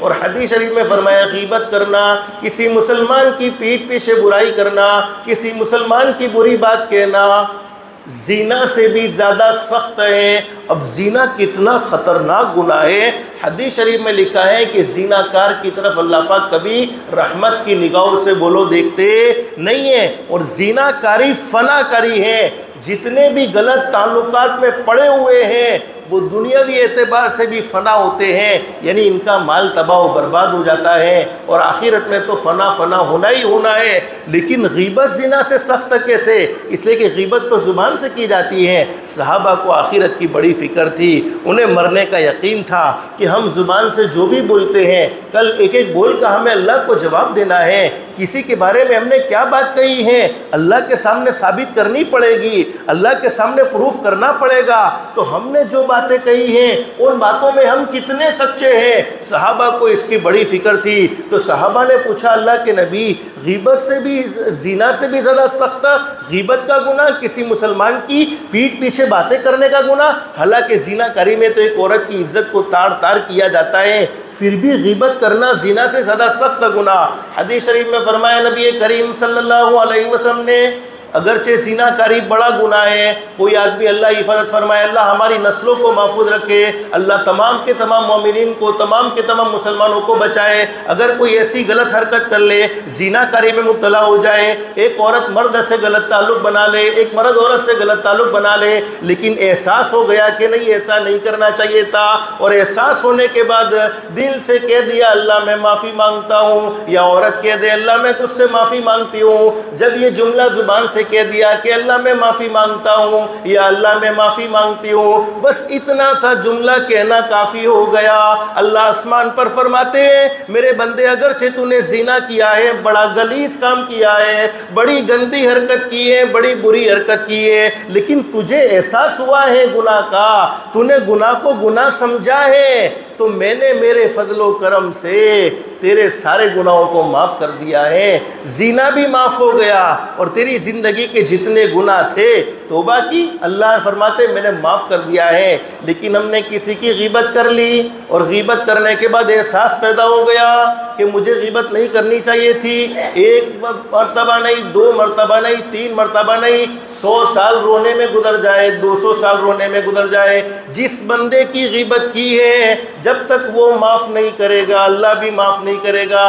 اور حدیث شریف میں فرمایا غیبت کرنا، کسی مسلمان کی پیٹھ پیچھے برائی کرنا، کسی مسلمان کی بری بات کہنا زنا سے بھی زیادہ سخت ہے۔ اب زنا کتنا خطرناک گناہ ہے، حدیث شریف میں لکھا ہے کہ زنا کار کی طرف اللہ پاک کبھی رحمت کی نگاہوں سے بولو دیکھتے نہیں ہے، اور زنا کاری فنا کاری ہے۔ جتنے بھی غلط تعلقات میں پڑے ہوئے ہیں وہ دنیاوی اعتبار سے بھی فنا ہوتے ہیں، یعنی ان کا مال تباہ و برباد ہو جاتا ہے، اور آخرت میں تو فنا ہونا ہی ہونا ہے۔ لیکن غیبت زنا سے سخت کیسے؟ اس لیے کہ غیبت تو زبان سے کی جاتی ہے۔ صحابہ کو آخرت کی بڑی فکر تھی، انہیں مرنے کا یقین تھا کہ ہم زبان سے جو بھی بولتے ہیں کل ایک ایک بول کا ہمیں اللہ کو جواب دینا ہے۔ کسی کے بارے میں ہم نے کیا بات کہی ہے اللہ کے سامنے ثابت کرنی پڑے گی، اللہ کے سامنے پروف کرنا پڑے گا۔ تو ہم نے جو باتیں کہی ہیں ان باتوں میں ہم کتنے سچے ہیں؟ صحابہ کو اس کی بڑی فکر تھی، تو صحابہ نے پوچھا اللہ کے نبی غیبت سے بھی زنا سے بھی زیادہ سخت غیبت کا گناہ، کسی مسلمان کی پیٹھ پیچھے باتیں کرنے کا گناہ؟ حالانکہ زنا کاری میں تو ایک عورت کی عزت کو تار تار کیا جاتا ہے، پھر بھی غیبت کرنا زنا سے زیادہ سخت گناہ۔ حدیث شریف میں فرمایا نبی کریم صلی اللہ علیہ وسلم نے اگرچہ زنا کاری بڑا گناہ ہے، کوئی آدمی اللہ حفاظت فرمائے، اللہ ہماری نسلوں کو محفوظ رکھے، اللہ تمام کے تمام مومنین کو، تمام کے تمام مسلمانوں کو بچائے، اگر کوئی ایسی غلط حرکت کر لے، زنا کاری میں مبتلا ہو جائے، ایک عورت مرد سے غلط تعلق بنا لے، ایک مرد عورت سے غلط تعلق بنا لے، لیکن احساس ہو گیا کہ نہیں ایسا نہیں کرنا چاہیے تھا، اور احساس ہونے کے بعد دل سے کہہ دیا اللہ میں معافی مانگتا ہوں، یا عورت کہہ دے اللہ میں تجھ سے معافی مانگتی ہوں، جب یہ جملہ زبان سے کہہ دیا کہ اللہ میں معافی مانگتا ہوں یا اللہ میں معافی مانگتی ہوں، بس اتنا سا جملہ کہنا کافی ہو گیا۔ اللہ آسمان پر فرماتے ہیں میرے بندے اگرچہ تو نے زنا کیا ہے، بڑا غلیظ کام کیا ہے، بڑی گندی حرکت کی ہے، بڑی بری حرکت کی ہے، لیکن تجھے احساس ہوا ہے گناہ کا، تو نے گناہ کو گناہ سمجھا ہے، تو میں نے میرے فضل و کرم سے تیرے سارے گناہوں کو معاف کر دیا ہے، زنا بھی معاف ہو گیا، اور تیری زندگی کے جتنے گناہ تھے توبہ کی، اللہ فرماتے میں نے معاف کر دیا ہے۔ لیکن ہم نے کسی کی غیبت کر لی، اور غیبت کرنے کے بعد احساس پیدا ہو گیا کہ مجھے غیبت نہیں کرنی چاہیے تھی، ایک مرتبہ نہیں، دو مرتبہ نہیں، تین مرتبہ نہیں، 100 سال رونے میں گزر جائے، 200 سال رونے میں گزر جائے، جس بندے کی غیبت کی ہے جب تک وہ معاف نہیں کرے گا اللہ بھی معاف نہیں کرے گا۔